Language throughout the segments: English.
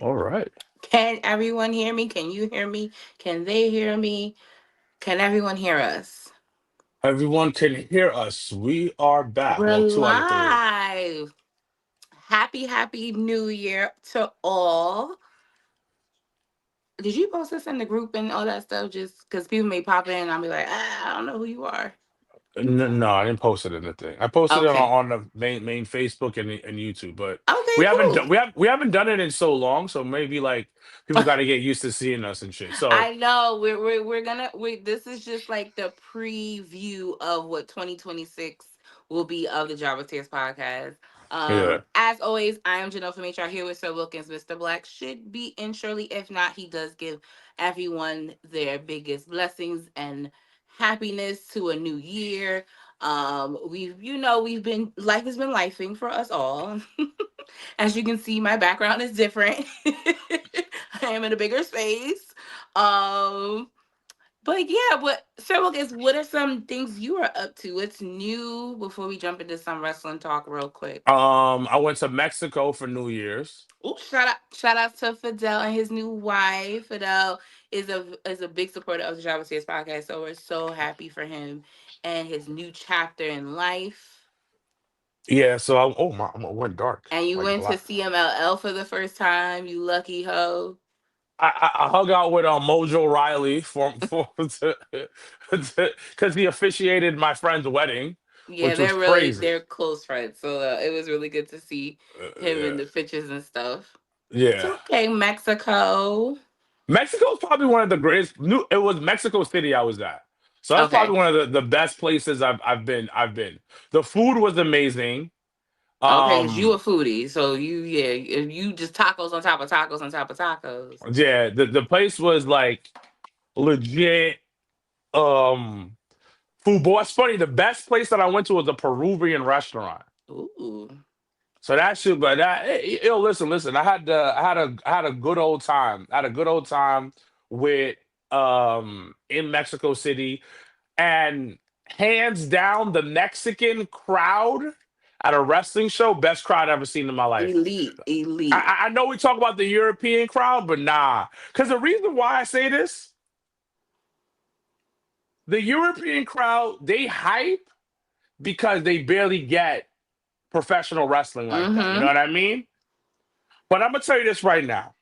All right. Can everyone hear me? Can you hear me? Can they hear me? Can everyone hear us? Everyone can hear us. We are back. We're Well, two out of three. live. Happy New Year to all. Did you post this in the group and all that stuff? Just because people may pop in and I'll be like, I don't know who you are. No, I didn't post it in the thing. I posted it Okay. on the main Facebook and YouTube, but Okay, we haven't cool. done we haven't done it in so long. So maybe like people got to get used to seeing us and shit. So I know we're gonna this is just like the preview of what 2026 will be of the Java Tears podcast. yeah. As always, I am Janelle from HR here with Sir Wilkins. Mr. Black should be in Shirley. If not, he does give everyone their biggest blessings and happiness to a new year. We've been life has been lifing for us all. As you can see, my background is different. I am in a bigger space. Um, but yeah, so I guess what are some things you are up to? What's new before we jump into some wrestling talk real quick? I went to Mexico for New Year's. Oh, shout out to Fidel and his new wife. Fidel is a big supporter of the Java Series podcast, so we're so happy for him and his new chapter in life. Yeah. So I went dark And you like went to black. CMLL for the first time, you lucky hoe. I hung out with Mojo Riley for because he officiated my friend's wedding, Yeah, which was crazy. they're close friends. So it was really good to see him in Yeah, the pictures and stuff. yeah. So okay, Mexico. Mexico is probably one of the greatest. It was Mexico City I was at, so that's Okay. probably one of the best places I've been. I've been. The food was amazing. Okay, because you a Um, foodie. So you just tacos on top of tacos on top of tacos. yeah, the place was like legit. Um, food. Boy, it's funny. The best place that I went to was a Peruvian restaurant. Ooh. So that shit, but yo, listen. I had a good old time. I had a good old time with in Mexico City, and hands down, the Mexican crowd at a wrestling show, best crowd I've ever seen in my life. Elite, elite. I know we talk about the European crowd, but nah, because the reason why I say this, the European crowd they hype because they barely get professional wrestling like that. You know Mm-hmm. what I mean? But I'm gonna tell you this right now.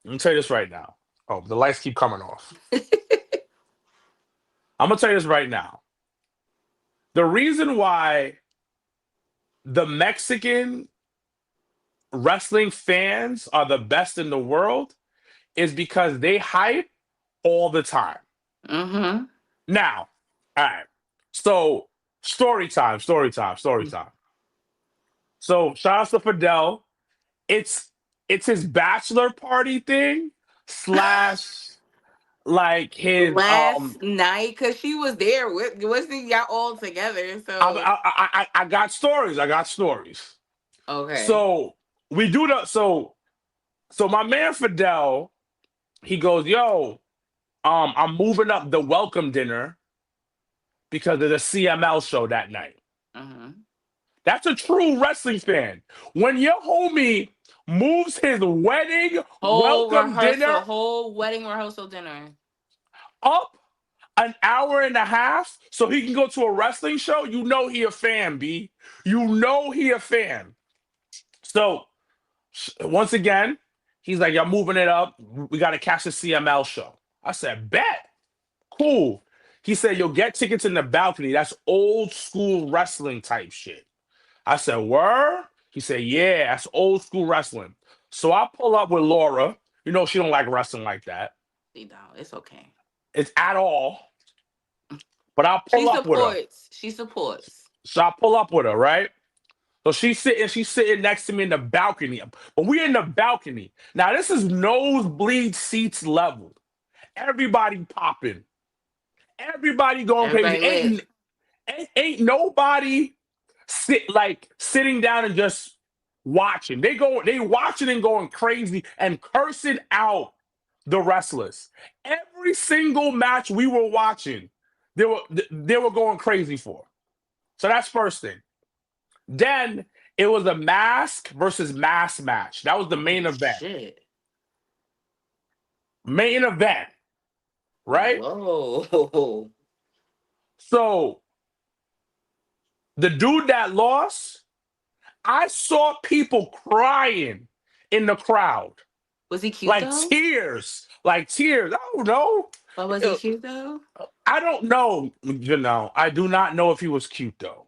I'm gonna tell you this right now. Oh, the lights keep coming off. I'm gonna tell you this right now. The reason why the Mexican wrestling fans are the best in the world is because they hype all the time. Mm-hmm. Now, all right. So story time. So shout out to Fidel. It's it's his bachelor party thing slash like his Last night, because she was there with wasn't y'all all together. So I got stories. I got stories. okay. So we do the so my man Fidel, he goes, yo, I'm moving up the welcome dinner because of the CML show that night. Mm-hmm. That's a true wrestling fan. When your homie moves his wedding welcome dinner Whole wedding rehearsal dinner. up an hour and a half so he can go to a wrestling show, you know he a fan, B. You know he a fan. So once again, he's like, y'all moving it up. We got to catch the CML show. I said, bet. Cool. He said, you'll get tickets in the balcony. That's old school wrestling type shit. I said, word? He said, yeah, that's old school wrestling. So I pull up with Laura. You know, she don't like wrestling like that. You know, it's okay. It's at all. But I'll She pull up with her. supports. She supports. So I pull up with her, right? So she's sitting next to me in the balcony. But we're in the balcony. Now, this is nosebleed seats level. Everybody popping. Everybody going crazy. Everybody lit. Ain't nobody sitting down and just watching. They watching and going crazy and cursing out the wrestlers. Every single match we were watching, they were going crazy for. So that's first thing. Then it was a mask versus mask match. That was the Oh main event. shit. Main event, right? Whoa. So the dude that lost, I saw people crying in the crowd, Was he cute though? like tears. I don't know. But was he cute though? I don't know. I do not know if he was cute though.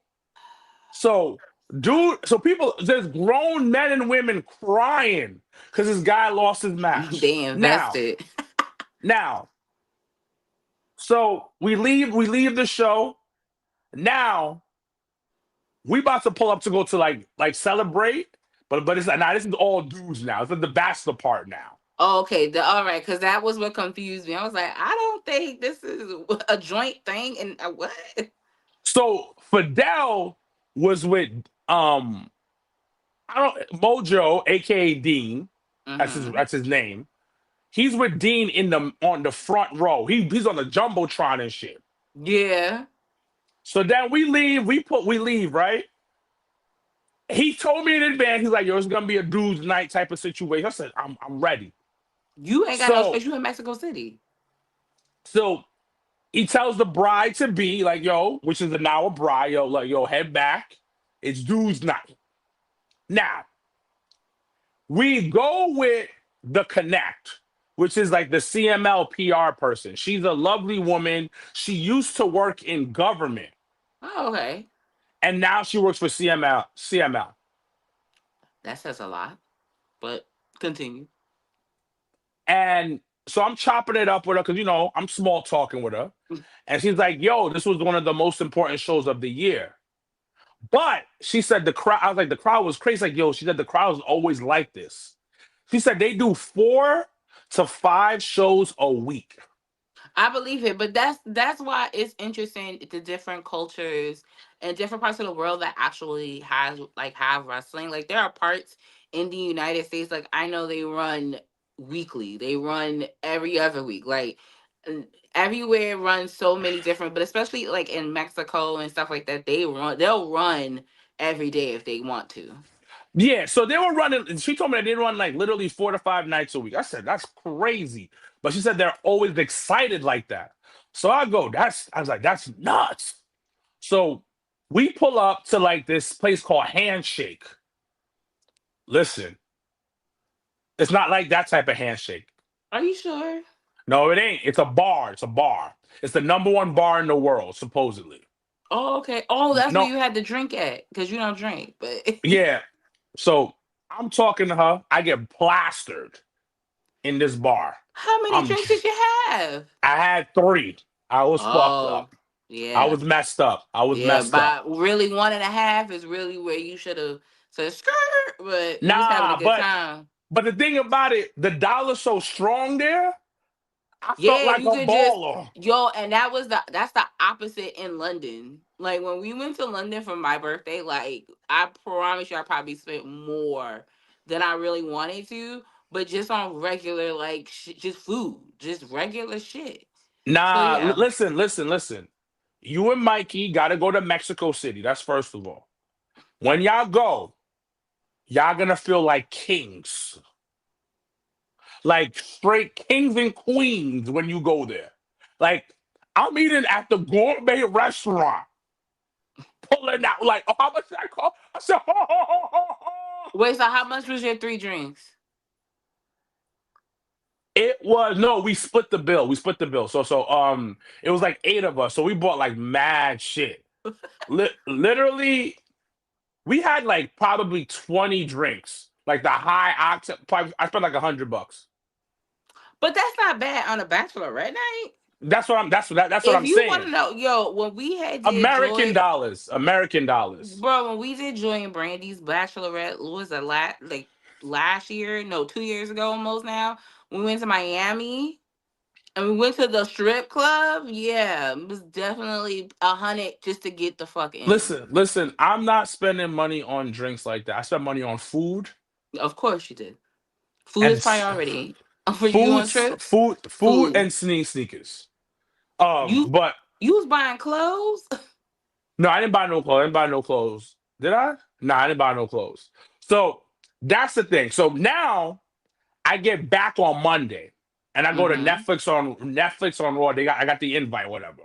So, dude, so people, there's grown men and women crying because this guy lost his match. They Now, invested. now, so we leave the show. Now we about to pull up to go to like celebrate, but it's like now this is all dudes now. It's like the bachelor part now. Oh, okay, all right, because that was what confused me. I was like, I don't think this is a joint thing. And what? So Fidel was with I don't Mojo, aka Dean. Hmm. That's his name. He's with Dean in the on the front row. He's on the jumbotron and shit. Yeah. So then we leave. We leave right. He told me in advance. He's like, "Yo, it's gonna be a dude's night type of situation." I said, "I'm ready." You ain't got no So space. You in Mexico City. so he tells the bride to be like, "Yo," which is now a bride. Yo, like, yo, head back. It's dude's night. Now we go with the Connect, which is like the CML PR person. She's a lovely woman. She used to work in government, Oh, okay. and now she works for CML. CML. That says a lot. But continue. And so I'm chopping it up with her because I'm small talking with her, and she's like, "Yo, this was one of the most important shows of the year." But she said the crowd. I was like, the crowd was crazy. Like, yo, she said the crowd was always like this. She said they do 4 to 5 shows a week. I believe it, but that's why it's interesting the different cultures and different parts of the world that actually has like have wrestling. Like there are parts in the United States, like I know they run weekly, they run every other week, like and everywhere runs so many different, but especially like in Mexico and stuff like that, they'll run every day if they want to. Yeah, so they were running. And she told me they run like literally 4 to 5 nights a week. I said that's crazy, but she said they're always excited like that. So I go, that's. I was like, that's nuts. So we pull up to like this place called Handshake. Listen, it's not like that type of handshake. Are you sure? No, it ain't. It's a bar. It's a bar. It's the number one bar in the world, supposedly. Oh, okay. Oh, that's where No, you had to drink at because you don't drink, but yeah. So I'm talking to her. I get plastered in this bar. how many I'm drinks did you have? I had 3. I was fucked Oh, up. I yeah. was messed up. I was Yeah, messed up. but really 1.5 is really where you should have said skirt, but you was having a Nah, good but time. but the thing about it, the dollar's so strong there. I felt Yeah, like you a could just baller. and that's the opposite in London. Like when we went to London for my birthday, like I promise you I probably spent more than I really wanted to, but just on regular like just food, just regular shit. So Nah, yeah. listen. You and Mikey got to go to Mexico City. That's first of all. When y'all go, y'all gonna feel like kings, like straight kings and queens when you go there. Like I'm eating at the gourmet restaurant, pulling out like, oh, how much did I call? I said, ho, ho, ho, ho, ho. Wait, so how much was your 3 drinks? It was no, we split the bill. We split the bill. So it was like 8 of us. So we bought like mad shit. Literally, we had like probably 20 drinks. Like the high octane. Probably, I spent like $100. But that's not bad on a bachelorette night. That's what If I'm you want saying. to know, yo, when we had did American Joy, dollars. American dollars. bro, when we did Joy and Brandy's bachelorette, was a lot like last year, no, 2 years ago almost now. We went to Miami and we went to the strip club. Yeah, it was definitely 100 just to get the fuck in. Listen, I'm not spending money on drinks like that. I spend money on food Of course you did. Food and is priority for you on trips. food Food. and sneakers. You But you was buying clothes. no, I didn't buy no clothes. I didn't buy no clothes. Did I? No, I didn't buy no clothes. So that's the thing. So now I get back on Monday. and I go to Mm-hmm. Netflix on Raw. I got the invite, whatever.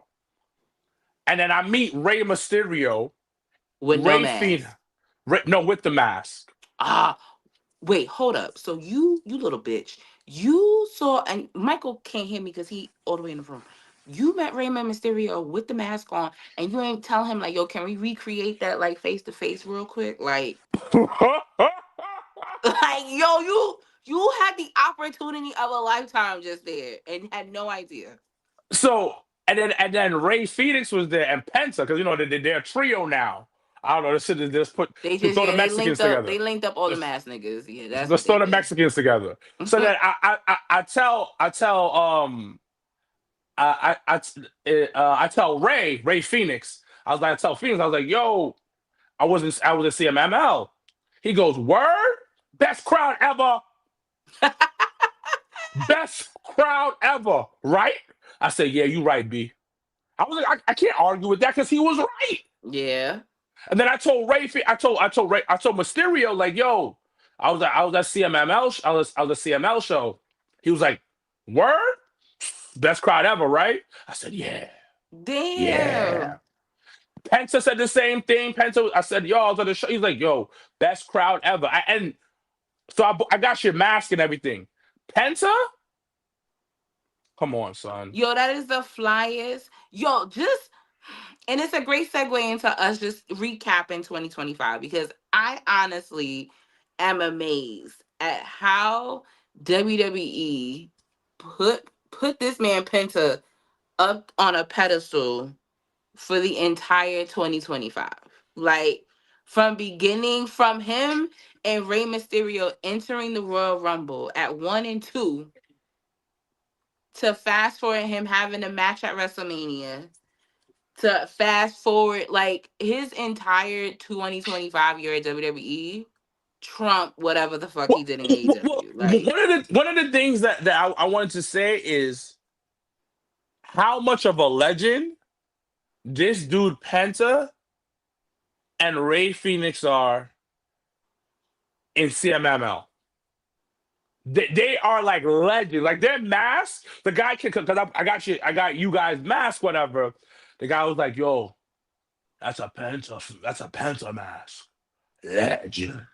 And then I meet Rey Mysterio, With no Ray Fiend, mask. no, with the mask. Ah, wait, hold up. So you little bitch, you saw, and Michael can't hear me because he all the way in the room. You met Raymond Mysterio with the mask on, and you ain't tell him like, yo, can we recreate that like face to face real quick? Like, like yo, you had the opportunity of a lifetime just there and had no idea. So and then Ray Phoenix was there and Penta because they're a trio now. I don't know. This shit is just put They to just throw the yeah, they Mexicans linked up. together. They linked up all the Let's, mask niggas. Yeah, that's what let's they throw the did. Mexicans together. So then I tell Ray Phoenix. I tell Phoenix, I was like, yo, I was at CMML. He goes, word, best crowd ever, best crowd ever, right? I said, yeah, you right, B. I was like, I can't argue with that because he was right. Yeah. And then I told I told Mysterio, like, yo, I was at CMML, I was at CML show. He was like, word, best crowd ever, right? I said, yeah, yeah. Damn. Penta said the same thing. I said, yo, I was at the show. He's like, yo, best crowd ever. And so I got your mask and everything. Penta, come on, son. Yo, that is the flyest. Yo, just and it's a great segue into us just recapping 2025 because I honestly am amazed at how WWE put this man Penta up on a pedestal for the entire 2025. Like from him and Rey Mysterio entering the Royal Rumble at 1 and 2 to fast forward him having a match at WrestleMania to fast forward like his entire 2025 year at WWE trump whatever the fuck he Well, did in well, AEW. Like, one of the things that I wanted to say is how much of a legend this dude Penta and Ray Phoenix are in CMML. They are like legends. Like their mask, the guy can because I got you guys mask, whatever. The guy was like, yo, that's a Penta mask. Legend.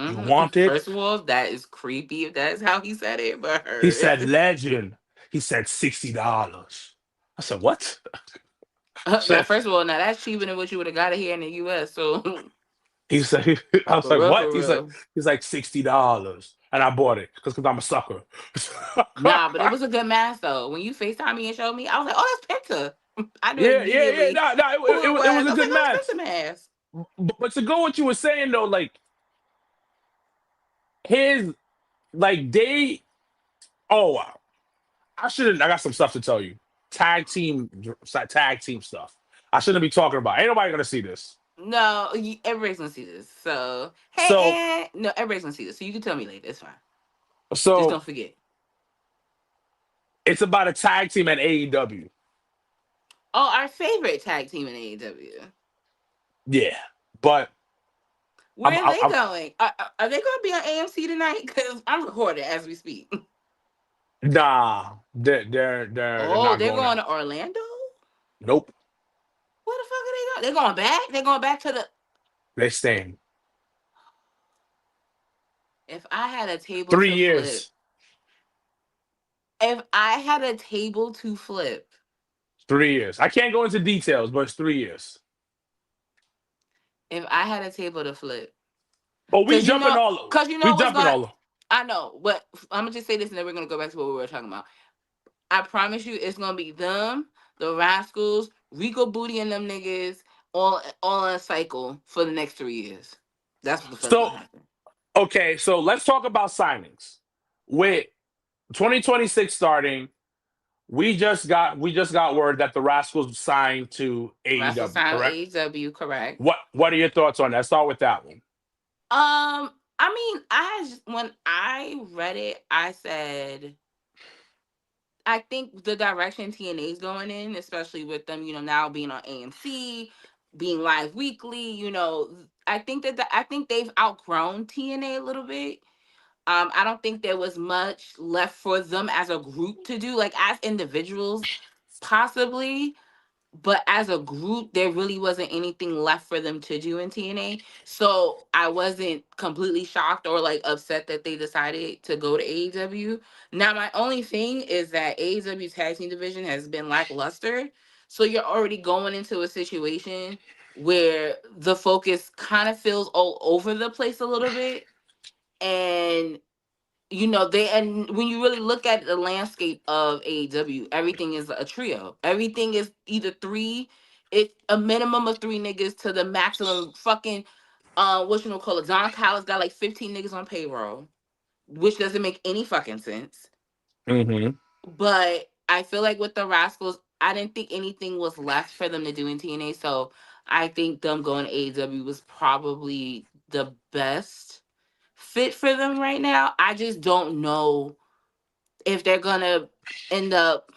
You want it? first of all, that is creepy if that's how he said it, but He said heard. legend. He said $60. I said, what? Now, said first of all, now that's cheaper than what you would have got it here in the US. So he said I was for like, real, what? for real. He's like $60. And I bought it because I'm a sucker. Nah, but it was a good mask though. When you FaceTime me and showed me, I was like, oh, that's Penta. I knew Yeah. immediately No, no, who it it was it was was. I a was like, good oh, match. that's Penta mask. But to go what you were saying though, like his like they oh wow. I got some stuff to tell you. Tag team stuff. I shouldn't be talking about. Ain't nobody gonna see this. No, everybody's gonna see this. So hey, So no, everybody's gonna see this. So you can tell me later. It's fine. Just so don't forget. it's about a tag team at AEW. Oh, our favorite tag team in AEW. Yeah. But I'm, Where are I'm, they I'm going? Are they gonna be on AMC tonight? Because I'm recording as we speak. nah, they're Oh, not they're going going there. to Orlando. Nope. Where the fuck are they going? They're going back. They're going back to the. They're staying. If I had a table Three to flip, years. if I had a table to flip, 3 years. I can't go into details, but it's 3 years. if I had a table to flip, But we because jumping all we what's jumping going. all I know, but I'm gonna just say this, and then we're gonna go back to what we were talking about. I promise you, it's gonna be them, the Rascals, Rico Booty, and them niggas all in a cycle for the next 3 years. That's what the fuck's so gonna happen. okay, so let's talk about signings. With 2026 starting, we just got word that the Rascals signed to Rascal AEW, Sound correct? AEW, correct? What are your thoughts on that? Start with that one. I mean, when I read it, I said I think the direction TNA is going in, especially with them, now being on AMC, being live weekly, I think I think they've outgrown TNA a little bit. I don't think there was much left for them as a group to do. Like as individuals, possibly, but as a group, there really wasn't anything left for them to do in TNA. So I wasn't completely shocked or like upset that they decided to go to AEW. Now, my only thing is that AEW's tag team division has been lackluster. So you're already going into a situation where the focus kind of feels all over the place a little bit. And they, and when you really look at the landscape of AEW, everything is a trio. Everything is either three, it's a minimum of three niggas to the maximum fucking what you call it. Don Callis got like 15 niggas on payroll, which doesn't make any fucking sense. Mm-hmm. But I feel like with the Rascals, I didn't think anything was left for them to do in TNA. So I think them going to AEW was probably the best fit for them right now. I just don't know if they're gonna end up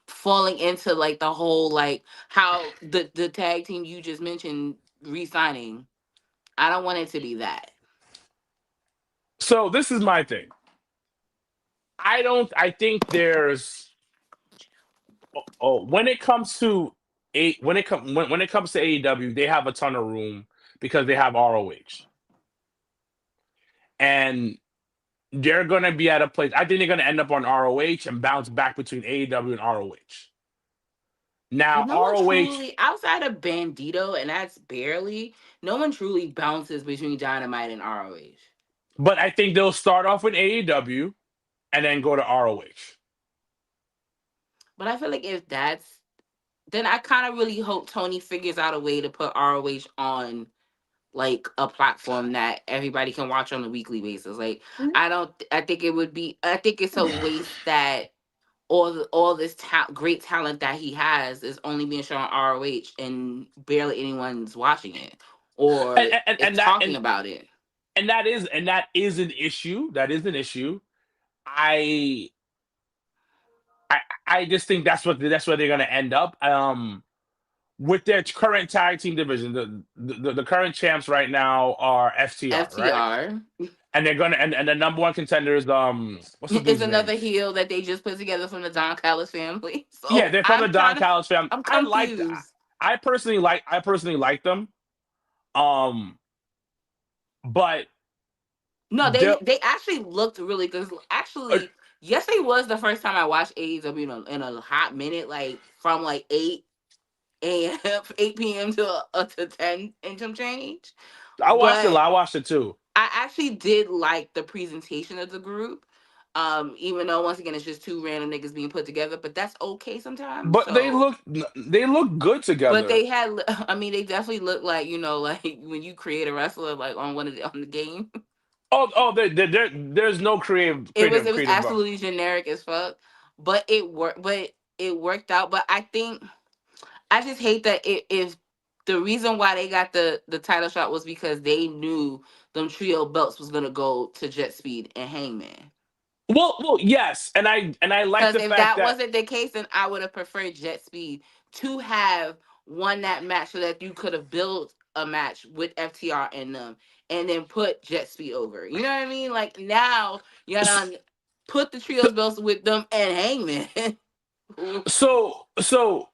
falling into like the whole like how the tag team you just mentioned re-signing. I don't want it to be that. So this is my thing. I think there's when it comes to when it comes to AEW, they have a ton of room because they have ROH. And they're gonna be at a place. I think they're gonna end up on ROH and bounce back between AEW and ROH. But Now no one ROH, truly outside of Bandito, and that's barely. No one truly bounces between Dynamite and ROH. but I think they'll start off with AEW and then go to ROH. But I feel like if that's, then I kind of really hope Tony figures out a way to put ROH on like a platform that everybody can watch on a weekly basis. Like I don't. I think it would be. I think it's a waste that all this great talent that he has is only being shown on ROH and barely anyone's watching it or is And that talking about it. and that is an issue. That is an issue. I I I just think that's where they're gonna end up. With their current tag team division, the current champs right now are FTR, right? FTR And they're gonna and the number one contender is what's the is dude's name? another heel that they just put together from the Don Callis family. Yeah, So they're from the Don Callis family. I'm confused. I personally like them. Um, but No, they they actually looked really good. uh, Actually, yesterday was the first time I watched AEW in a hot minute, like from like 8 a.m. 8 p.m. to 10 and some change. I watched it. But I watched it too. I actually did like the presentation of the group. Even though once again it's just two random niggas being put together, but that's okay sometimes. But So, they look good but together. they had, I mean, they definitely look like like when you create a wrestler like on on the game. There's no It was creative bug. absolutely generic as fuck, but it worked out. But I think I just hate that if the reason why they got the title shot was because they knew them trio belts was gonna go to Jet Speed and Hangman. Yes, and I like Because the if fact that that wasn't the case, then I would have preferred Jet Speed to have won that match so that you could have built a match with FTR and them and then put Jet Speed over. You know what I mean? Like now you gotta put the trios belts with them and Hangman. so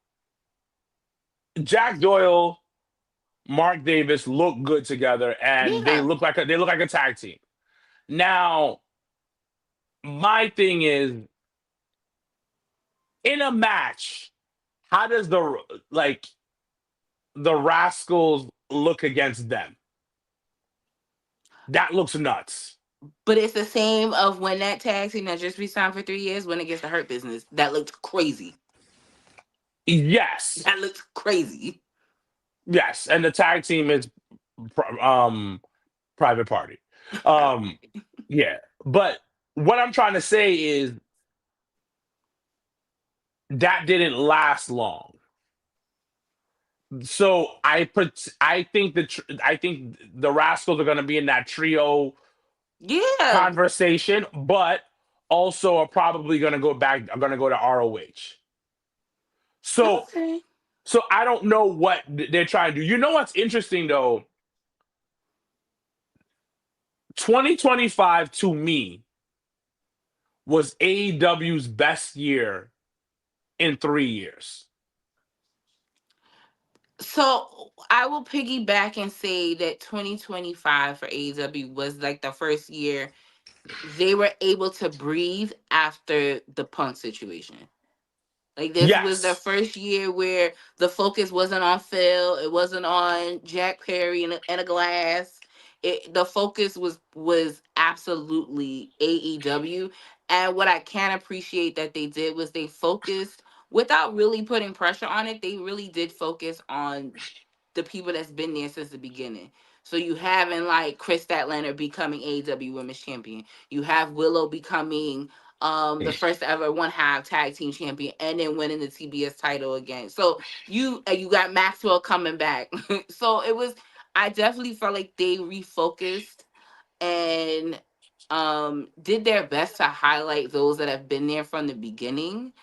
Jack Doyle, Mark Davis look good together, and Yeah. they look like a tag team. Now, my thing is in a match, how does like the Rascals look against them? That looks nuts. But it's the same of when that tag team that just re-signed for 3 years when it gets the Hurt Business. That looked crazy. Yes, That looked crazy. yes, and the tag team is private party. Um, yeah, but what I'm trying to say is that didn't last long. So I think the Rascals are going to be in that trio Yeah. conversation, but also are probably going to go back. Are going to go to ROH. So Okay. I don't know what they're trying to do. You know what's interesting though? 2025 to me was AEW's best year in 3 years. So I will piggyback and say that 2025 for AEW was like the first year they were able to breathe after the Punk situation. Like this was the Yes. first year where the focus wasn't on Phil, it wasn't on Jack Perry and a glass. The focus was absolutely AEW. And what I can appreciate that they did was they focused without really putting pressure on it. They really did focus on the people that's been there since the beginning. So you having like Chris Statlander becoming AEW Women's Champion. You have Willow becoming the first ever one half tag team champion and then winning the TBS title again. So you got Maxwell coming back. So it was I definitely felt like they refocused and did their best to highlight those that have been there from the beginning,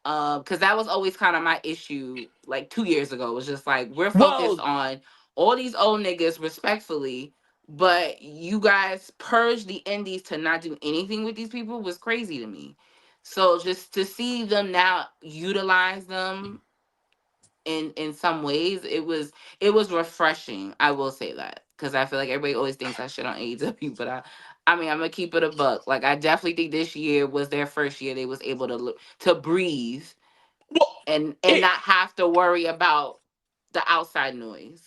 because that was always kind of my issue like 2 years ago. It was just like we're focused Well, on all these old niggas respectfully, but you guys purge the indies to not do anything with these people was crazy to me. So just to see them now utilize them in some ways, it was refreshing. I will say that because I feel like everybody always thinks I shit on AEW, but I mean I'm gonna keep it a buck. Like I definitely think this year was their first year they was able to breathe well, and it not have to worry about the outside noise.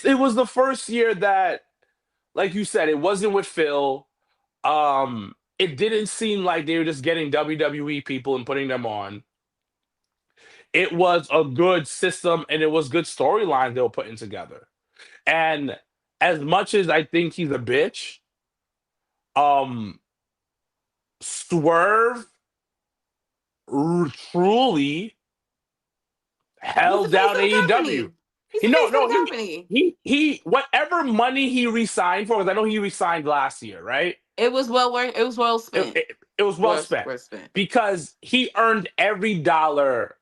it was the first year that, like you said, it wasn't with Phil. It didn't seem like they were just getting WWE people and putting them on. It was a good system and it was good storylines they were putting together. And as much as I think he's a bitch, um, Swerve truly He's the held face down of the AEW. company. He's He the no face of no the company. he whatever money he resigned for, because I know he resigned last year, right? It was well worth. It was well It, spent. it, it was well Worth spent worth spent. because he earned every dollar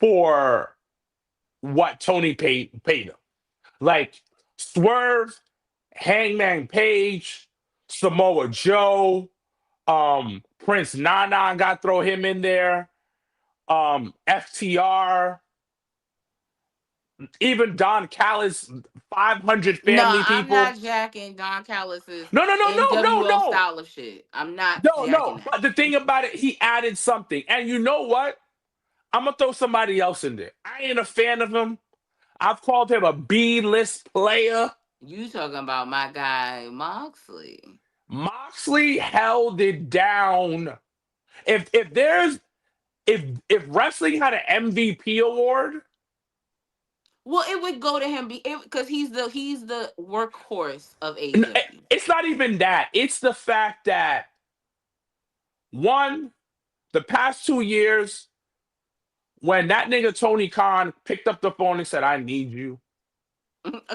for what Tony paid him. Like Swerve, Hangman Page, Samoa Joe, Prince Nana got throw him in there, FTR, even Don Callis, 500 No, family I'm people. not jacking Don Callis's No, no, no, no, no, NWO no, style of shit. I'm not no, jacking no. that. But the thing about it, he added something. And you know what? I'm gonna throw somebody else in there. I ain't a fan of him. I've called him a B-list player. You talking about my guy Moxley? Moxley held it down. If there's if wrestling had an MVP award, Well, it would go to him because he's the workhorse of n- AEW. it's not even that. It's the fact that one, the past 2 years, when that nigga Tony Khan picked up the phone and said, "I need you,"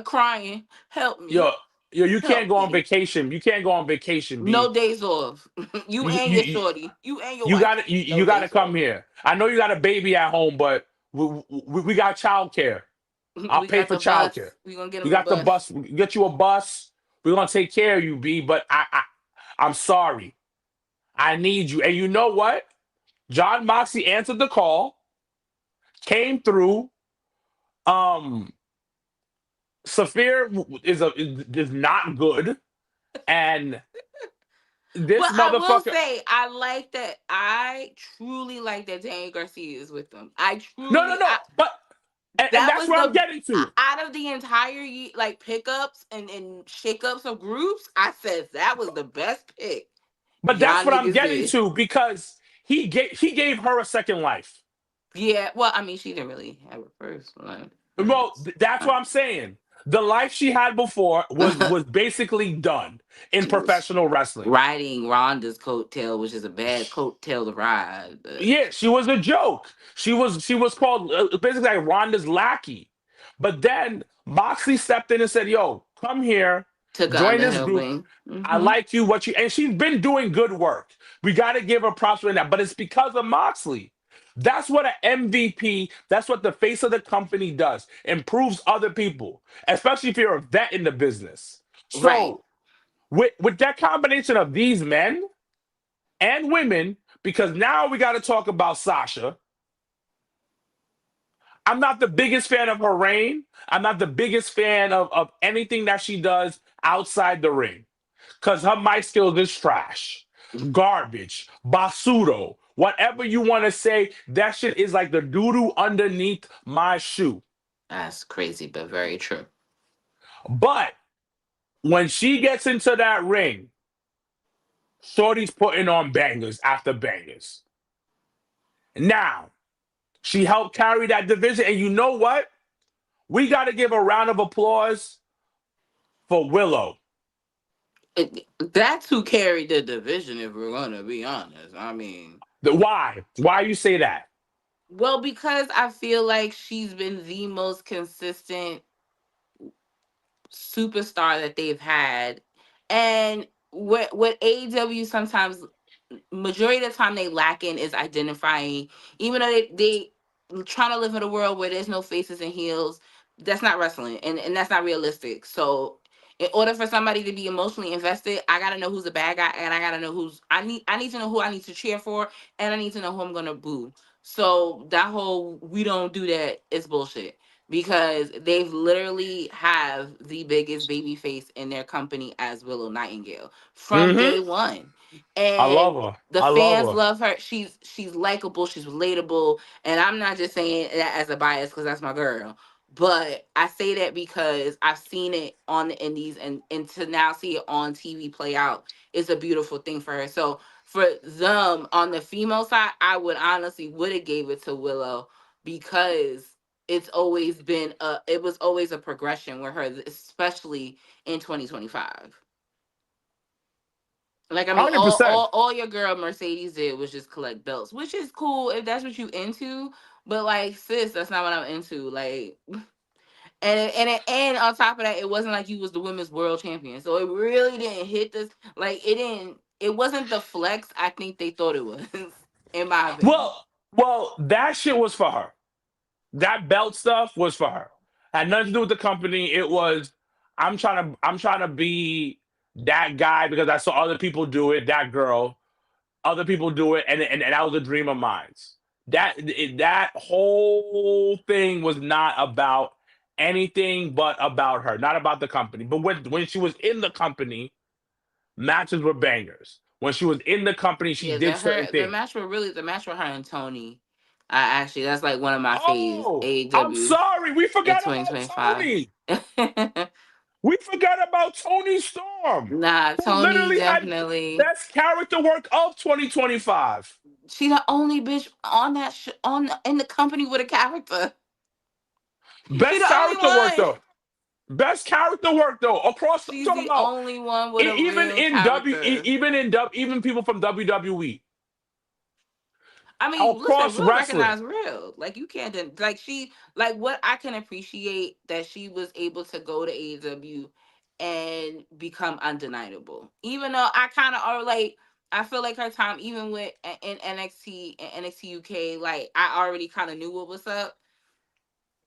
Crying, help yo, me, you can't help go on me. vacation. You can't go on vacation, B. No days off. You You and you your you, shorty. You and your you wife. gotta No you gotta days come off. here. I know you got a baby at home, but we got childcare. I'll We pay got for the bus. childcare. We gonna get We him the got the bus. bus. We get you a bus. We're gonna take care of you, B. But I'm sorry. I need you. And you know what? John Moxley answered the call, came through. Um, Saphir is not good, and this But I will motherfucker. say, I like that. I truly like that Daniel Garcia is with them. I No, no, truly, no. But and that that's was where I'm the getting to. out of the entire like pickups and shakeups of groups. I said that was the best pick But that's y'all what I'm niggas getting did. to because he gave her a second life. Yeah, well, I mean, she didn't really have a first one. Well, that's what I'm saying. The life she had before was basically done in She was professional wrestling. riding Rhonda's coattail, which is a bad coattail to ride. But Yeah, she was a joke. She was called basically like Ronda's lackey. But then Moxley stepped in and said, "Yo, come here, took her join under this her group. wing. I like you, what you," and she's been doing good work. We got to give her props for that. But it's because of Moxley. That's what an MVP, that's what the face of the company does. Improves other people, especially if you're a vet in the business. Right. So with that combination of these men and women, because now we got to talk about Sasha. I'm not the biggest fan of her reign. I'm not the biggest fan of anything that she does outside the ring. Because her mic skills is trash, garbage, basudo, whatever you want to say. That shit is like the doo-doo underneath my shoe. That's crazy, but very true. But when she gets into that ring, Shorty's putting on bangers after bangers. Now, she helped carry that division. And you know what? We got to give a round of applause for Willow. That's who carried the division, if we're gonna be honest. I mean, Why? Why you say that? well, because I feel like she's been the most consistent superstar that they've had. And what AEW sometimes, majority of the time, they lack in is identifying. Even though they trying to live in a world where there's no faces and heels, that's not wrestling, and that's not realistic. So in order for somebody to be emotionally invested, I gotta know who's the bad guy, and I gotta know who's I need to know who I need to cheer for, and I need to know who I'm gonna boo. So that whole "we don't do that" is bullshit, because they've literally have the biggest baby face in their company as Willow Nightingale from Hmm. day one. I love And her. the I love fans her. love her. She's likable, she's relatable, and I'm not just saying that as a bias because that's my girl. But I say that because I've seen it on the indies, and to now see it on TV play out is a beautiful thing for her. So for them on the female side, I would honestly would have gave it to Willow, because it was always a progression with her, especially in 2025. Like, I mean, 100%. all your girl Mercedes did was just collect belts, which is cool if that's what you into. But like, sis, that's not what I'm into. Like, and on top of that, it wasn't like you was the women's world champion, so it really didn't hit this. Like, it didn't. It wasn't the flex I think they thought it was, in my opinion. Well, that shit was for her. That belt stuff was for her. Had nothing to do with the company. It was I'm trying to be that guy because I saw other people do it, that girl, other people do it, and that was a dream of mine. That whole thing was not about anything but about her, not about the company. But when she was in the company, matches were bangers. When she was in the company, she Yeah, did certain things. the match with her and Tony. I actually That's like one of my faves Oh, I'm AEW sorry. We in forgot about 2025. Tony. We forgot about Tony Storm, Nah, who Tony literally had definitely. best character work of 2025. She the only bitch on on in the company with a character. She Best the only character work one. though. Best character work though. Across, I'm She's talking the about only one with a even real in W, character. even people from WWE I mean, listen, across real wrestling. recognize real. Like, you can't like she like what I can appreciate that she was able to go to AEW and become undeniable. Even though I kind of are like, I feel like her time even with in NXT and NXT UK, like I already kind of knew what was up.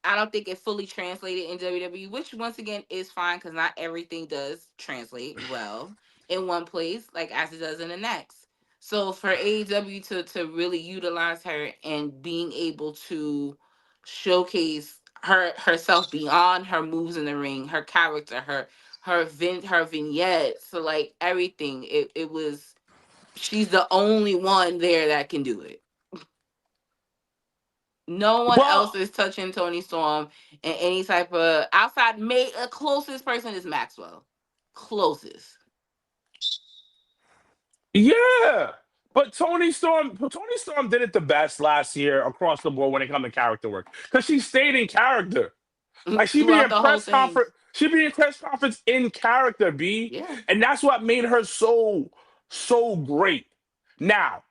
I don't think it fully translated in WWE, which once again is fine because not everything does translate well in one place, like as it does in the next. So for AEW to really utilize her and being able to showcase herself beyond her moves in the ring, her character, her vignettes, so like everything, it was she's the only one there that can do it. No one else Well, is touching Tony Storm in any type of outside. May closest person is Maxwell. Closest. yeah. But Tony Storm did it the best last year across the board when it comes to character work because she stayed in character. Like Throughout the whole thing. she be in press conference in character, B, Yeah. and that's what made her so great. Now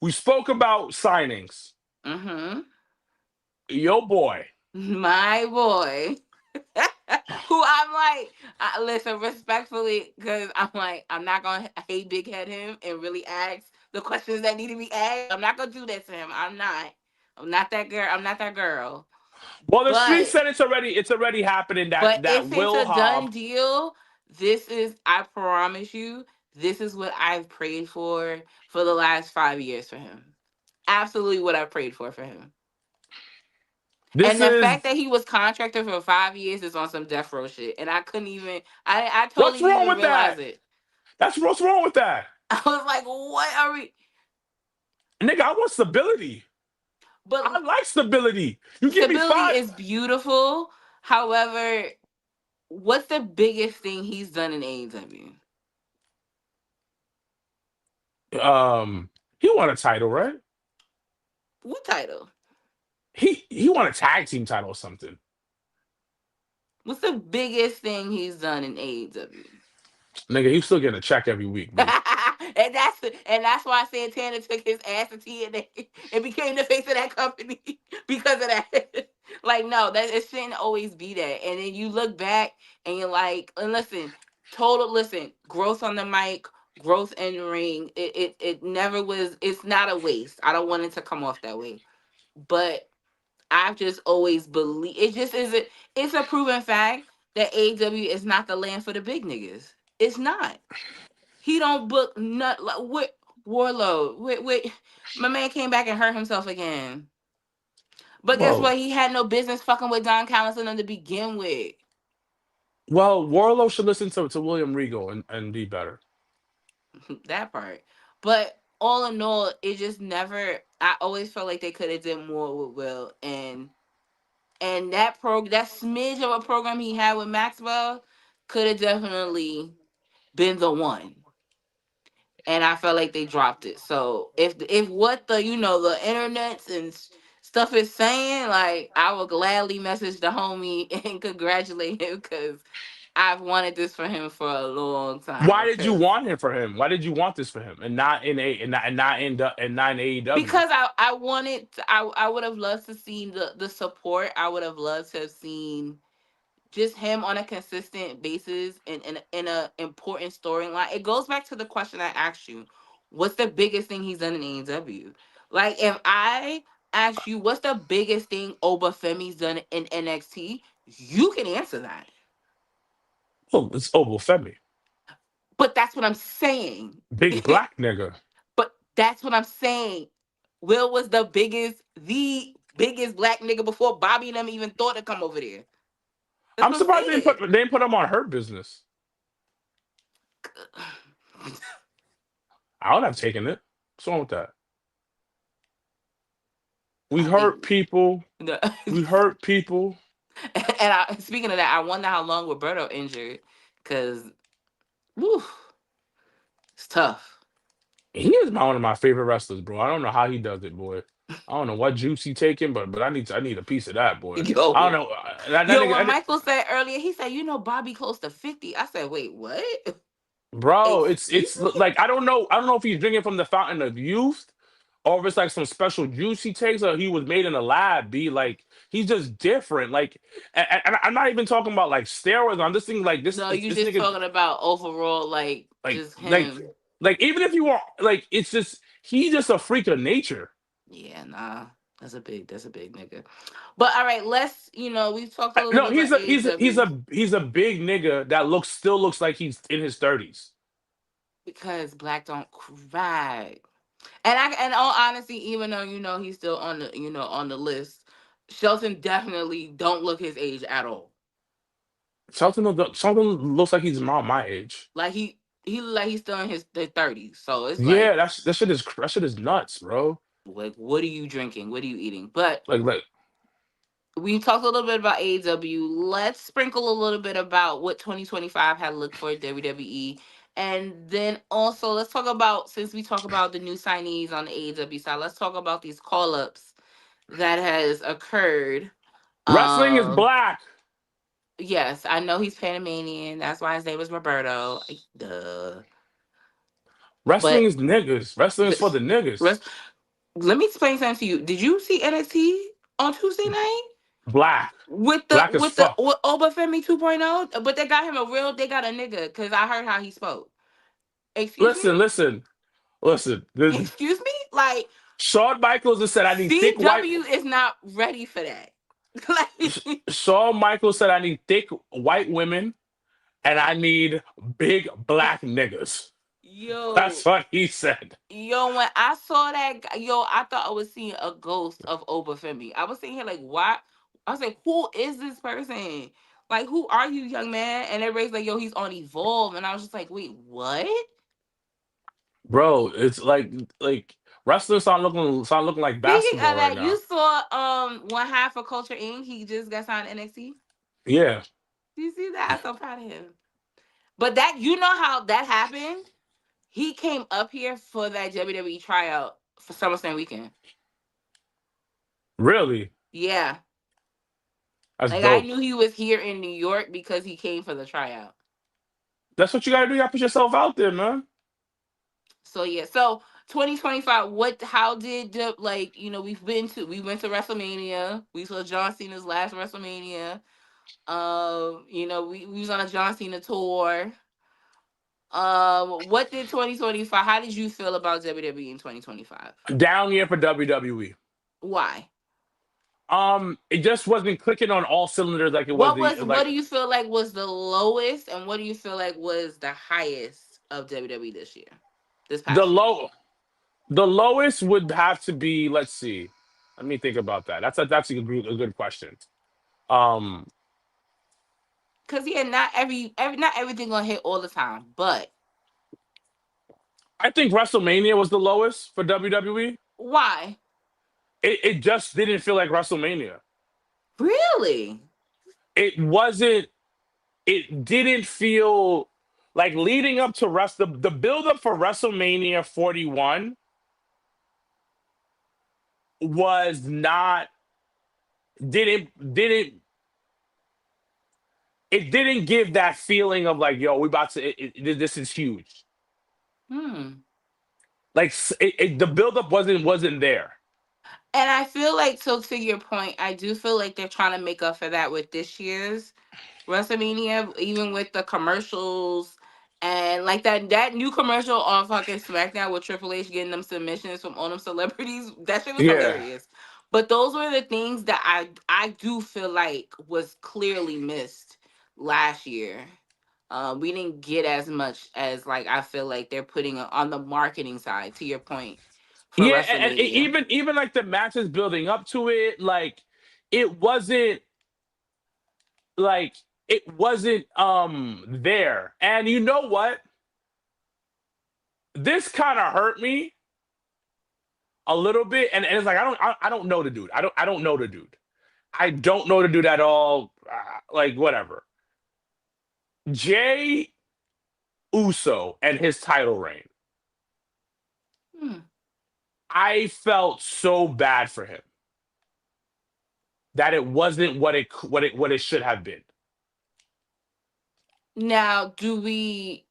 we spoke about signings. Mm-hmm. Yo, boy, My boy. Who I'm like, listen, respectfully, because I'm like, I'm not gonna hate big head him and really ask the questions that need to be asked. I'm not gonna do that to him. I'm not. I'm not that girl. I'm not that girl. well, the street But said it's already happening that But that if it's Will a done Hobb. deal, I promise you, this is what I've prayed for the last 5 years for him. Absolutely what I prayed for him. This And the is fact that he was contracted for 5 years is on some death row shit. And I couldn't even, I totally what's didn't wrong even with realize that? it. That's what's wrong with that, I was like, what are we? nigga. I want stability. I But like stability. You give me stability five. is beautiful. However, what's the biggest thing he's done in AEW? He won a title, right? What title? He won a tag team title or something. What's the biggest thing he's done in AEW? Nigga, he's still getting a check every week, B. and that's why Santana took his ass to TNA and became the face of that company because of that. Like, no, that it shouldn't always be that. And then you look back and you're like, and listen, growth on the mic, growth in the ring. It never was. It's not a waste. I don't want it to come off that way, but I've just always believed it. Just isn't. It's a proven fact that AEW is not the land for the big niggas. It's not. He don't book nut like what Warlord. Wait, my man came back and hurt himself again. But guess Whoa. what? He had no business fucking with Don Callis to begin with. Well, Warlow should listen to William Regal and be better. That part. But all in all, it just never. I always felt like they could have did more with Will, and that smidge of a program he had with Maxwell could have definitely been the one. And I felt like they dropped it. So if what the the internets and stuff is saying, like I will gladly message the homie and congratulate him because I've wanted this for him for a long Why time. did you want him for him? Why did you want this for him and not in a and not in the and not in AEW? Because I wanted I would have loved to see the support. I would have loved to have seen just him on a consistent basis in a important storyline. It goes back to the question I asked you. What's the biggest thing he's done in AEW? Like if I ask you what's the biggest thing Obafemi's done in NXT, you can answer that. Oh, it's Oval Femi. But that's what I'm saying. Big black nigga. But that's what I'm saying. Will was the biggest black nigga before Bobby and them even thought to come over there. That's I'm what I'm surprised saying. they didn't put him on Hurt Business. I would have taken it. What's wrong with that? We I hurt think people. no. We hurt people. And speaking of that, I wonder how long Roberto injured, because it's tough. He is one of my favorite wrestlers, bro. I don't know how he does it, boy. I don't know what juice he taking, but I need a piece of that, boy. I don't Yo, know that yo, nigga, when Michael said earlier, he said, Bobby close to 50. I said, wait, what? bro. Excuse It's me? like I don't know if he's drinking from the fountain of youth or if it's like some special juice he takes or he was made in a lab. Be like he's just different. Like, and I'm not even talking about like steroids. I'm just thinking like No, you this just nigga talking about overall, like, like just like him. like even if you want like it's just he's just a freak of nature. Yeah, nah. That's a big nigga. But all right, we've talked a little No, bit about AEW he's a big nigga that still looks like he's in his 30s. because black don't cry. And all honesty, even though he's still on the list, Shelton definitely don't look his age at all. Something looks like he's around my age. Like he look like he's still in his 30s. So it's Yeah, like, that shit is nuts, bro. what are you drinking? What are you eating? But Like we talked a little bit about AEW. Let's sprinkle a little bit about what 2025 had looked for WWE. And then also let's talk about, since we talk about the new signees on the AEW side, let's talk about these call ups that has occurred. wrestling is Um, black. yes, I know he's Panamanian. That's why his name is Roberto. Duh. Wrestling But is niggas. Wrestling is for the niggas. rest, let me explain something to you. Did you see NXT on Tuesday night? Black. With the Black as with the fuck. with Obafemi 2.0, but they got him they got a nigga because I heard how he spoke. Excuse me? Listen. Excuse me? Like, Shawn Michaels has said I need thick white. CW is not ready for that. Like, Shawn Michaels said I need thick white women and I need big black niggas. That's Yo, what he said. when I saw that, I thought I was seeing a ghost of Obafemi. I was sitting here like, why? I was like, who is this person? Like, who are you, young man? And everybody's like, yo, he's on Evolve, and I was just like, wait, what? Bro, it's like wrestlers start looking like Speaking basketball of right that, you now. saw one half of Culture Inc. He just got signed to NXT. Yeah. Do you see that? I'm so proud of him. But that, you know how that happened? He came up here for that WWE tryout for SummerSlam weekend. Really? Yeah. That's Like, I dope. knew he was here in New York because he came for the tryout. That's what you gotta do. You gotta put yourself out there, man. So yeah. So 2025, how did the, like, we went to WrestleMania. We saw John Cena's last WrestleMania. We was on a John Cena tour. What did 2025? How did you feel about WWE in 2025? Down year for WWE. Why? It just wasn't clicking on all cylinders like it was What do you feel like was the lowest, and what do you feel like was the highest of WWE this year? This the past year? low the lowest would have to be, let's see. Let me think about that. That's a good question. Um Cause yeah, not everything gonna hit all the time, but I think WrestleMania was the lowest for WWE. why? It just didn't feel like WrestleMania. Really? It wasn't it didn't feel like leading up to the build up for WrestleMania 41 was not didn't it didn't give that feeling of like, yo, we about to this is huge. Hmm. Like the buildup wasn't there. And I feel like, so to your point, I do feel like they're trying to make up for that with this year's WrestleMania, even with the commercials and like that new commercial on fucking SmackDown with Triple H getting them submissions from all them celebrities. That shit was Yeah, hilarious. But those were the things that I do feel like was clearly missed last year. We didn't get as much as, like, I feel like they're putting on the marketing side. To your point, for yeah, and WrestleMania. even like the matches building up to it, like it wasn't like it wasn't there. And you know what? This kind of hurt me a little bit, and it's like I don't know the dude. I don't know the dude. I don't know the dude at all. Like whatever. Jay Uso and his title reign. Hmm. I felt so bad for him that it wasn't what it should have been. Now, do we?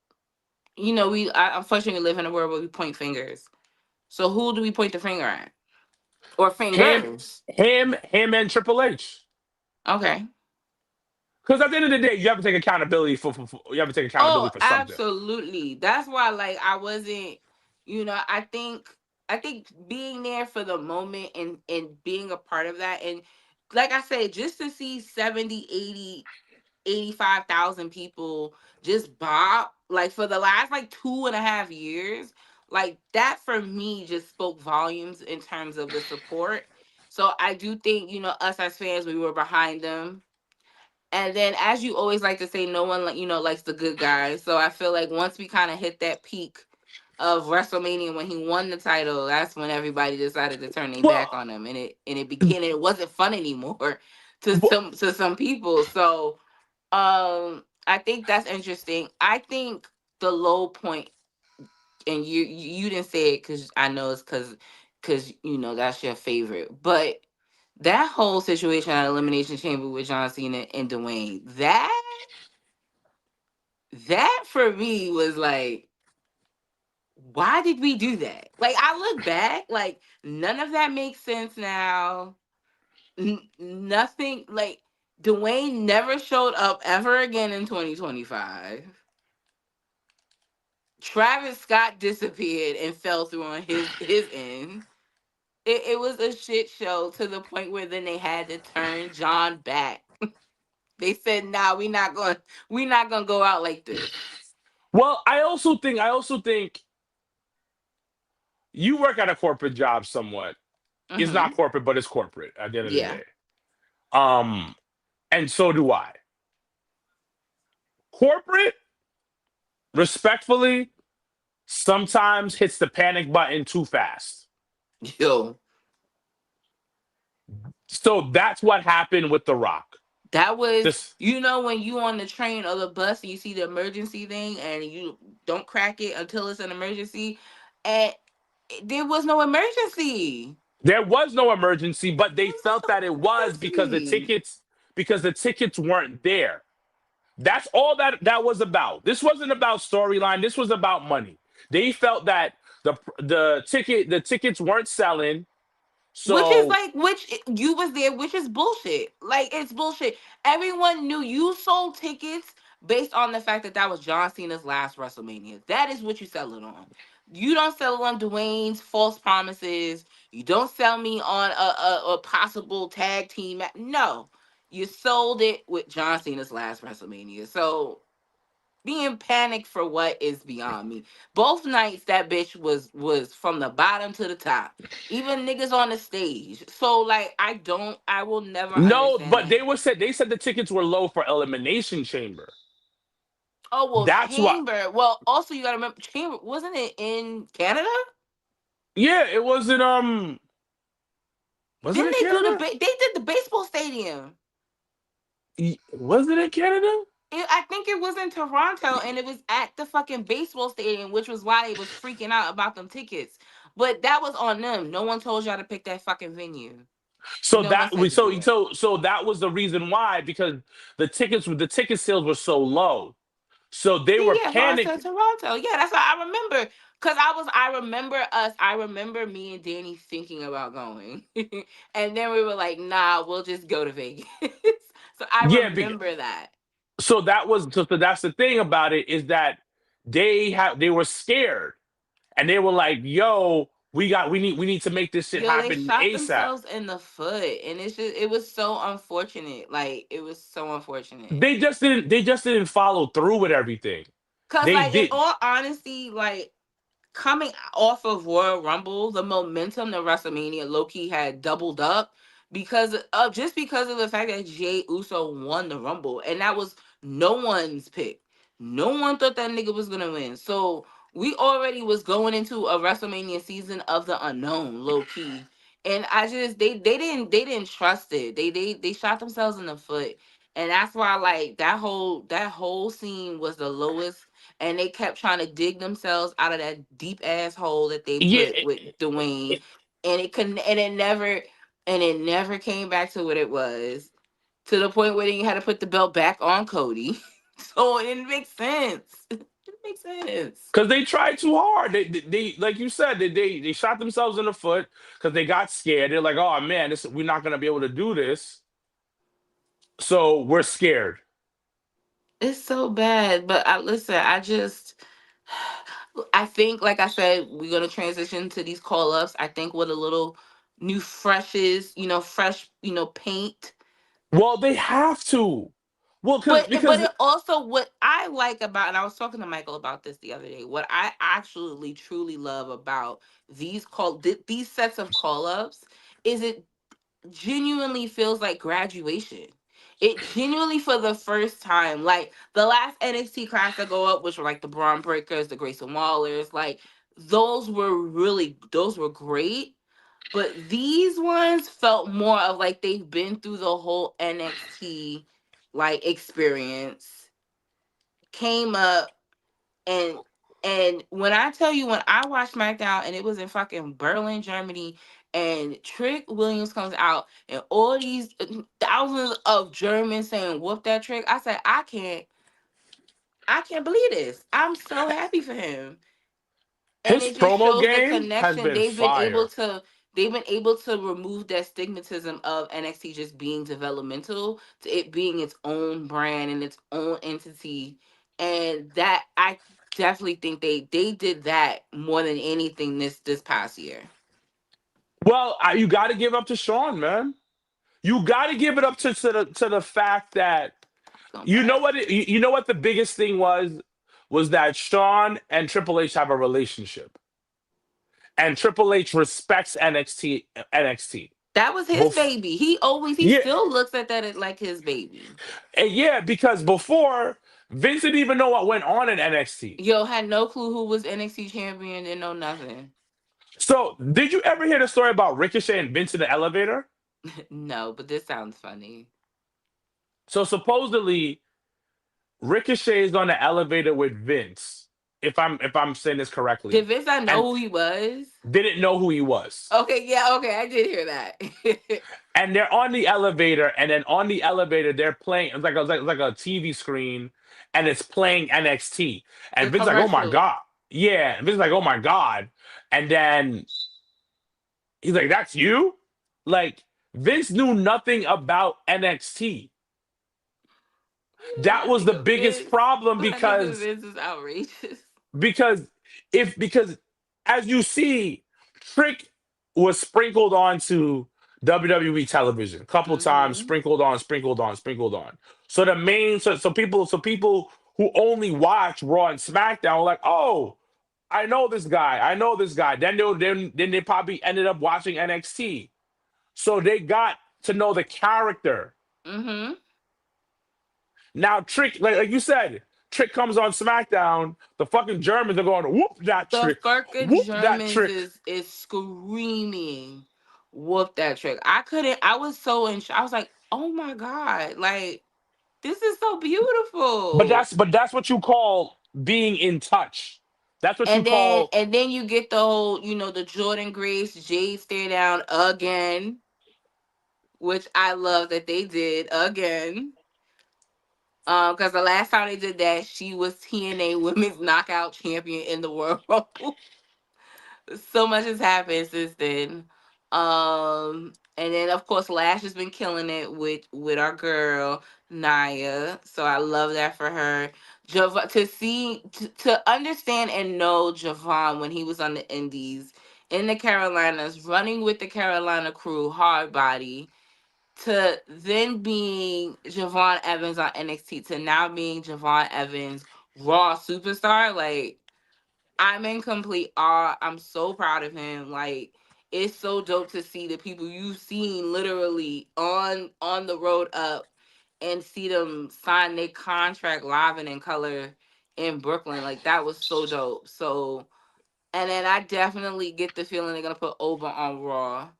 Unfortunately live in a world where we point fingers. So who do we point the finger at? Or Him, fingers? him, and Triple H. Okay. Because at the end of the day, you have to take accountability for you have to take Oh, accountability for something. absolutely. That's why, like, I wasn't, I think being there for the moment and being a part of that, and like I said, just to see 70, 80, 85,000 people just bob, like, for the last like 2.5 years, like, that for me just spoke volumes in terms of the support. So I do think, us as fans, we were behind them. And then, as you always like to say, no one, like, likes the good guys. So I feel like once we kind of hit that peak of WrestleMania when he won the title, that's when everybody decided to turn their back Well, on him, and it wasn't fun anymore to some people. So I think that's interesting. I think the low point, and you didn't say it because I know it's because that's your favorite, but that whole situation at Elimination Chamber with John Cena and Dwayne, that for me was like, why did we do that? Like, I look back, like, none of that makes sense now. Nothing, like, Dwayne never showed up ever again in 2025. Travis Scott disappeared and fell through on his end. It was a shit show to the point where then they had to turn John back. They said, "Nah, we not gonna go out like this." Well, I also think you work at a corporate job somewhat. It's not Hmm. corporate, but it's corporate at the end of the Yeah. day. Um, and so do I. Corporate, respectfully, sometimes hits the panic button too fast. Yo, So that's what happened with The Rock. that was, This when you on the train or the bus and you see the emergency thing and you don't crack it until it's an emergency, and there was no emergency. There was no emergency, but they There was felt that it was no emergency. because the tickets weren't there. That's all that was about. This wasn't about storyline. This was about money. They felt that the tickets weren't selling. Which is So like, you was there, which is bullshit. Like, it's bullshit. Everyone knew you sold tickets based on the fact that that was John Cena's last WrestleMania. That is what you sell it on. You don't sell it on Dwayne's false promises. You don't sell me on a possible tag team. No, you sold it with John Cena's last WrestleMania. So being panicked for what is beyond me. Both nights that bitch was from the bottom to the top. Even niggas on the stage. So like, I will never no, understand but that. they said the tickets were low for Elimination Chamber. Oh well, That's why. Chamber. Well, also you gotta remember, Chamber wasn't it in Canada? Yeah, it wasn't. Was it Didn't in they do Canada? they did the baseball stadium? Was it in Canada? I think it was in Toronto, and it was at the fucking baseball stadium, which was why they was freaking out about them tickets. But that was on them. No one told y'all to pick that fucking venue. So No that one we said to do that. so that was the reason why, because the ticket sales were so low. So they See, were yeah, so I said panicked. Toronto. Yeah, that's what I remember. Cause I remember me and Danny thinking about going. And then we were like, nah, we'll just go to Vegas. So I Yeah, remember that. so that's the thing about it, is that they were scared, and they were like, "Yo, we need to make this shit Yo, they happen shot ASAP." themselves in the foot. And it was so unfortunate. Like, it was so unfortunate. They just didn't follow through with everything. Cause They like, in did. all honesty, like, coming off of Royal Rumble, the momentum to WrestleMania low key had doubled up because of the fact that Jay Uso won the Rumble, and that was no one's pick. No one thought that nigga was gonna win. So we already was going into a WrestleMania season of the unknown, low key. And I just they didn't trust it. They shot themselves in the foot. And that's why, like, that whole scene was the lowest, and they kept trying to dig themselves out of that deep ass hole that they Yeah, put with Dwayne, and it couldn't, and it never came back to what it was, to the point where they had to put the belt back on Cody. So it didn't make sense. It didn't make sense. because they tried too hard. They like you said, they shot themselves in the foot because they got scared. They're like, "Oh man, we're not gonna be able to do this, so we're scared." It's so bad, but listen. I think, like I said, we're gonna transition to these call ups. I think with a little new freshes, fresh, paint. Well, they have to. Well, But because it also, what I like about, and I was talking to Michael about this the other day. What I actually truly love about these sets of call ups is it genuinely feels like graduation. It genuinely, for the first time, like the last NXT class to go up, which were like the Braun Breakers, the Grayson Wallers, like those were great. But these ones felt more of like they've been through the whole NXT like experience, came up, and when I tell you, when I watched SmackDown and it was in fucking Berlin, Germany, and Trick Williams comes out and all these thousands of Germans saying whoop that Trick, I said, I can't believe this. I'm so happy for him. And his it just promo shows the game has connection. been They've been able fire. to they've been able to remove that stigmatism of NXT just being developmental to it being its own brand and its own entity. And that, I definitely think they did that more than anything this past year. Well, you got to give up to Sean, man. You got to give it up to the fact that Gonna You know pass. what? You know what the biggest thing was that Shawn and Triple H have a relationship, and Triple H respects NXT. NXT. That was his Bef- baby. He yeah, still looks at that as like his baby. and yeah, because before Vince didn't even know what went on in NXT. Yo, had no clue who was NXT champion, didn't know nothing. So, did you ever hear the story about Ricochet and Vince in the elevator? No, but this sounds funny. So supposedly Ricochet is on the elevator with Vince, if I'm saying this Did correctly, Vince not know and who he was? didn't know who he was. Okay, yeah, okay, I did hear that. And they're on the elevator, and then on the elevator they're playing. It's like a TV screen, and it's playing NXT. The And Vince's like, "Oh my commercial. god, yeah!" And Vince's like, "Oh my god!" And then he's like, "That's you?" Like Vince knew nothing about NXT. That My was the nigga biggest Vince. problem My nigga because Vince is outrageous. because because as you see, Trick was sprinkled onto WWE television a couple times, Mm-hmm. sprinkled on, sprinkled on, sprinkled on. So the main so people who only watch Raw and SmackDown are like, oh, I know this guy, I know this guy. Then they probably ended up watching NXT, so they got to know the character. Mm-hmm. Now Trick, like you said, Trick comes on SmackDown. The fucking Germans are going, whoop that The Trick, fucking whoop that Germans Trick. is screaming, whoop that trick. I couldn't, I was so I was like, oh my God, like this is so But beautiful. that's what you call being in touch. That's what you call. And then you get the whole, the Jordan Grace Jade stare down again, which I love that they did again. Because the last time they did that, she was TNA Women's Knockout Champion in the World Rumble. So much has happened since then. And then of course Lash has been killing it with our girl Naya. So I love that for her. To understand and know Javon when he was on the Indies in the Carolinas, running with the Carolina crew, hard body, to then being Javon Evans on NXT, to now being Javon Evans Raw superstar, like I'm in complete awe. I'm so proud of him. Like it's so dope to see the people you've seen literally on the road up and see them sign their contract live and in color in Brooklyn. Like that was so dope. So and then I definitely get the feeling they're gonna put Oba on Raw,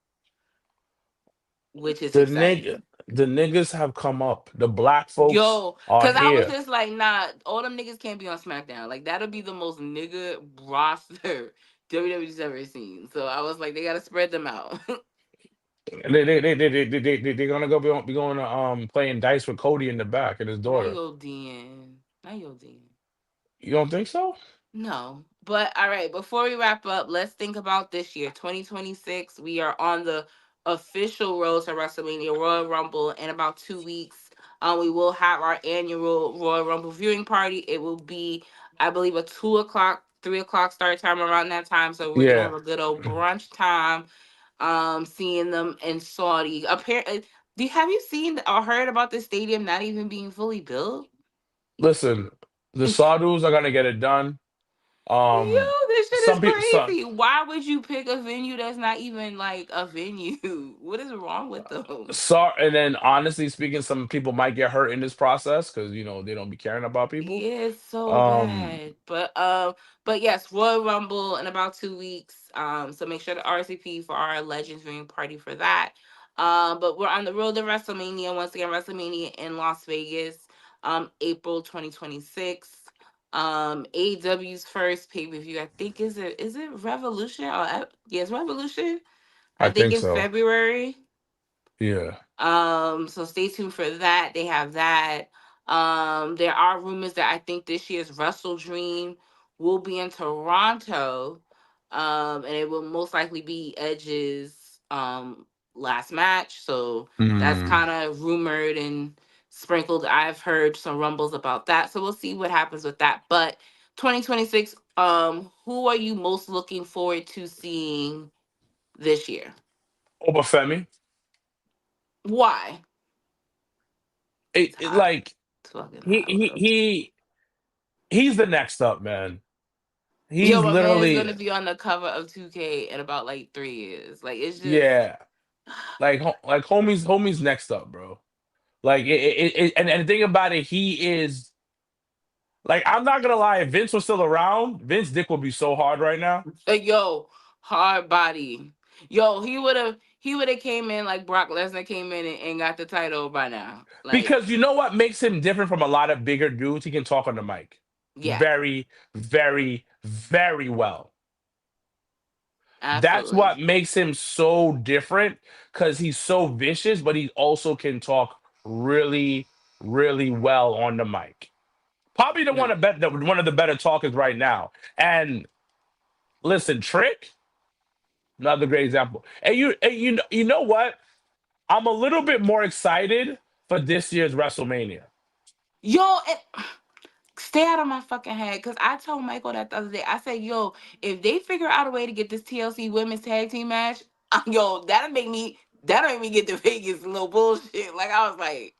which is The nigga, exciting. the niggas have come up. The black folks Yo, are cause I was here. just like, nah, all them niggas can't be on SmackDown. Like that'll be the most nigga roster WWE's ever seen. So I was like, they gotta spread them out. They're gonna be going to playing dice with Cody in the back and his Now daughter. you're DN. Now you're DN. You don't think so? No. But all right, before we wrap up, let's think about this year, 2026. We are on the official road to WrestleMania Royal Rumble in about 2 weeks. We will have our annual Royal Rumble viewing party. It will be, I believe, a 2 o'clock, 3 o'clock start time around that time. So we're gonna Yeah. have a good old brunch time. Seeing them in Saudi. Apparently, have you seen or heard about the stadium not even being fully built? Listen, the Sadus are gonna get it done. Um, Yo, this shit is some people, some crazy. Why would you pick a venue that's not even like a venue? What is wrong with them? and then honestly speaking, some people might get hurt in this process because they don't be caring about people. Yeah, it's so Um, bad. But yes, Royal Rumble in about 2 weeks. So make sure to RSVP for our Legends viewing party for that. But we're on the road to WrestleMania once again. WrestleMania in Las Vegas, April 2026. AEW's first pay per view. I think is it Revolution or yes Revolution. I I think think in so. February. Yeah. So stay tuned for that. They have that. There are rumors that I think this year's Wrestle Dream will be in Toronto. And it will most likely be Edge's last match. So that's Mm. kind of rumored and sprinkled. I've heard some rumbles about that. So we'll see what happens with that. But 2026, who are you most looking forward to seeing this year? Obafemi. Why? He's It hot. like It's fucking he hot, he bro. he he's the next up, man. Yo, He's my man is literally gonna be on the cover of 2K in about like 3 years. Like it's just yeah. Like homie's next up, bro. Like and the thing about it, he is like I'm not gonna lie. If Vince was still around, Vince dick would be so hard right now yo, hard body. Yo, he would have came in like Brock Lesnar came in and got the title by now. Like, because you know what makes him different from a lot of bigger dudes? He can talk on the mic yeah, very, very, very well. That's absolutely. what makes him so different because he's so vicious, but he also can talk really, really well on the mic. Probably No. one of the better talkers right now. And listen, Trick, another great example. And you know what? I'm a little bit more excited for this year's WrestleMania. Yo, stay out of my fucking head. Cause I told Michael that the other day. I said, yo, if they figure out a way to get this TLC women's tag team match, yo, that'll make me get to Vegas. No bullshit. Like I was like,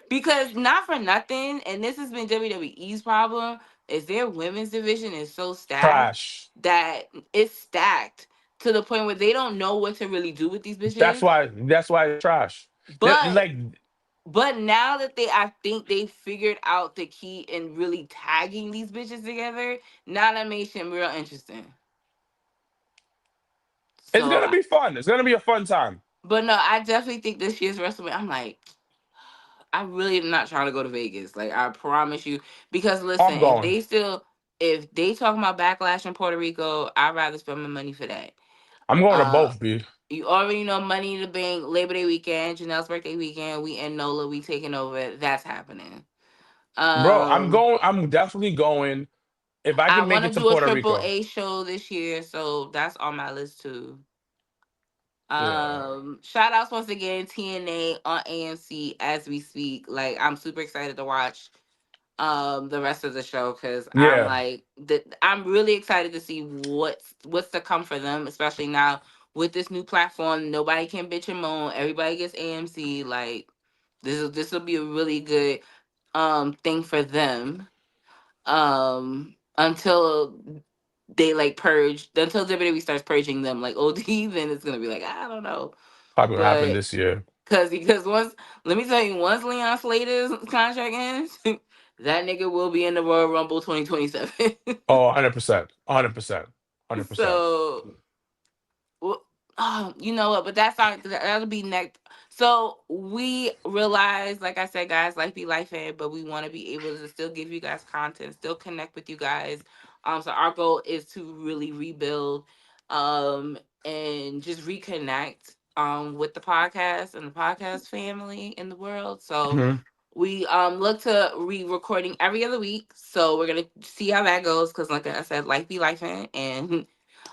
because not for nothing, and this has been WWE's problem, is their women's division is so stacked Trash. that it's stacked to the point where they don't know what to really do with these bitches. That's why it's trash. But Like but now that I think they figured out the key in really tagging these bitches together, now that makes shit real interesting. it's So, gonna be fun. It's gonna be a fun time. but no, I definitely think this year's WrestleMania. I'm like, I really am not trying to go to Vegas. Like I promise you, because listen, I'm going. if they talking about backlash in Puerto Rico, I'd rather spend my money for that. I'm going to Uh, both, B. you already know Money in the Bank, Labor Day weekend, Janelle's birthday weekend. We in NOLA, we taking over. That's happening. Bro, I'm Um, going. I'm definitely going. If I I can make want to it to do a Puerto triple Rico. A show this year, so that's on my list too. Yeah. Shout outs once again, TNA on AMC as we speak. Like I'm super excited to watch the rest of the show because I'm Yeah. like I'm really excited to see what's to come for them, especially now with this new platform. Nobody can bitch and moan. Everybody gets AMC. Like this will be a really good thing for them. Until they like purge until WWE starts purging them like OD, then it's gonna be like I don't know. Probably gonna happen But this year. because once let me tell you, once Leon Slater's contract ends, that nigga will be in the Royal Rumble 2027. Oh, 100%. 100%. 100%. So well, oh, you know what? But that's not that'll be next. So we realize, like I said, guys, life be life, but we want to be able to still give you guys content, still connect with you guys. So our goal is to really rebuild, and just reconnect, with the podcast and the podcast family in the world. So Mhm. we look to re-recording every other week. So we're gonna see how that goes because, like I said, life be life, and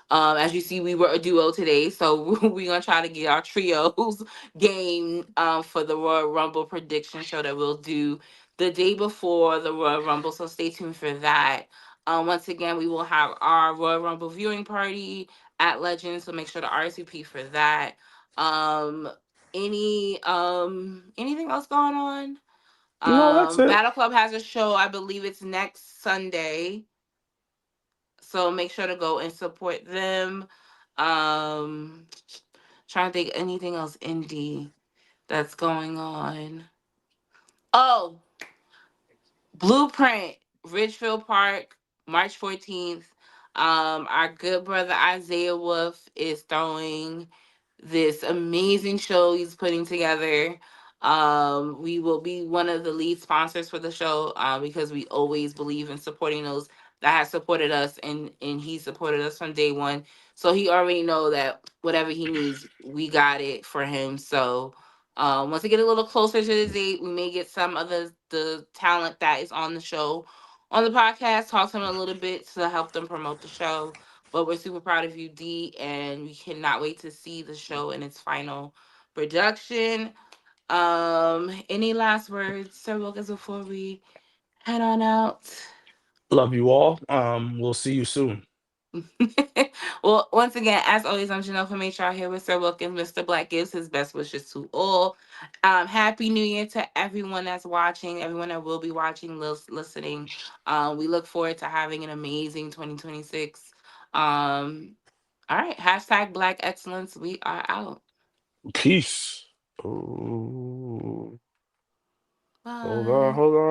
as you see, we were a duo today, so we're gonna try to get our trios game for the Royal Rumble prediction show that we'll do the day before the Royal Rumble. So stay tuned for that. Once again, we will have our Royal Rumble viewing party at Legends, so make sure to RSVP for that. Um, anything else going on? No, that's it. Battle Club has a show. I believe it's next Sunday, so make sure to go and support them. Trying to think anything else indie that's going on. Oh, Blueprint, Ridgefield Park, March 14th. Our good brother Isaiah Wolf is throwing this amazing show he's putting together. We will be one of the lead sponsors for the show, because we always believe in supporting those that have supported us, and he supported us from day one. So he already know that whatever he needs, we got it for him. So once we get a little closer to the date, we may get some of the talent that is on the show on the podcast, talk to them a little bit to help them promote the show. But we're super proud of you, D, and we cannot wait to see the show in its final production. Any last words, Sir Wilkins, before we head on out? Love you all. We'll see you soon. Well, once again, as always, I'm Janelle from HR here with Sir Wilkins. Mr. Black gives his best wishes to all. Happy New Year to everyone that's watching, everyone that will be watching, listening. We look forward to having an amazing 2026. All right, hashtag Black Excellence. We are out. Peace. Ooh. Bye. Hold on.